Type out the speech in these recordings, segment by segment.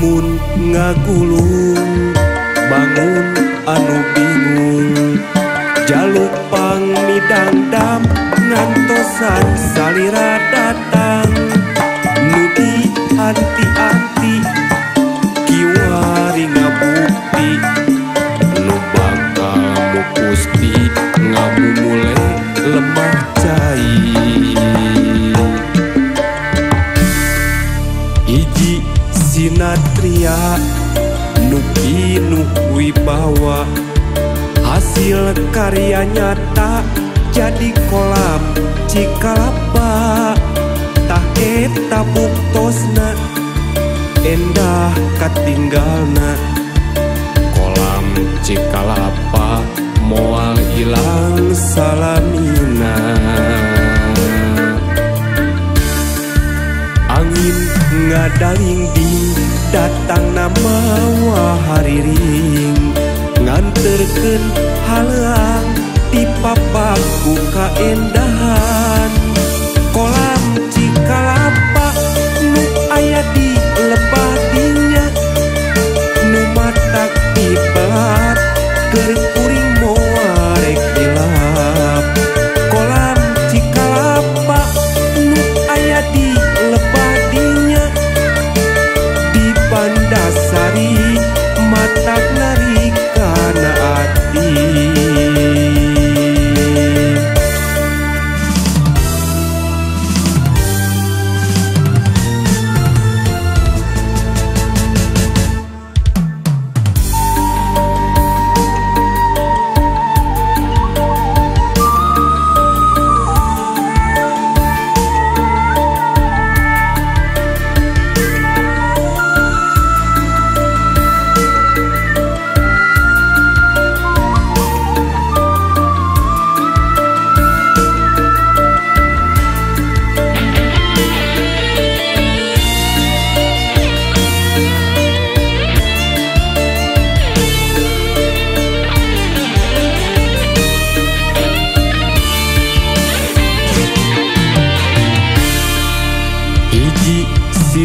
lamun ngagulung bangun anu bingung jaluk pang midang dam ngantosan salira datang nugi anti-anti kiwari ngabukti nu bakal mukusti ngamumule lemah cai hiji sinatria nu pinuh wibawa hasil karya nyata jadi kolam Cikalapa tah eta buktosna endah katinggalna kolam Cikalapa moal ilang salamina angin ngadaling-ding datang nama wahariring nganterkeun haleang di papaku kaendahan kolam Cikalapa nu aya di lebah dinya nu matak ibarat keur kuring moal rek hilap kolam Cikalapa nu aya di lebah dinya di Bandasari matak narik kana ati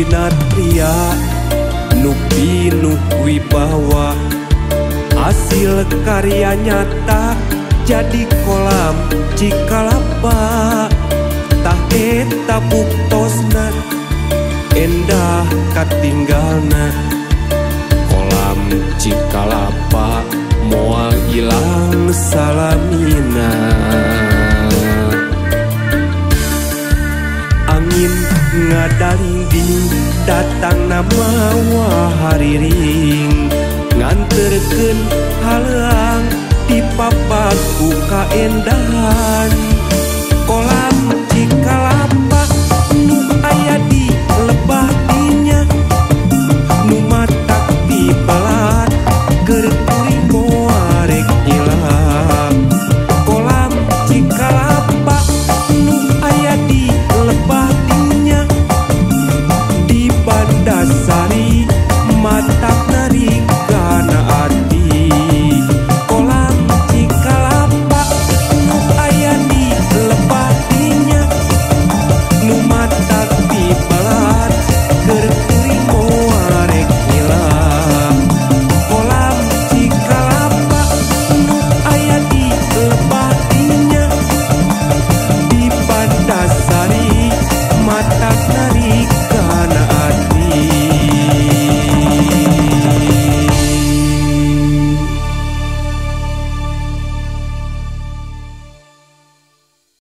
sinatria nu pinuh wibawa hasil karya nyata jadi kolam Cikalapa tah eta buktosna endah katinggalna kolam Cikalapa moal ilang salamina angin ngadaling-ding datang nama wahariring nganterkeun haleang di papaku kaendahan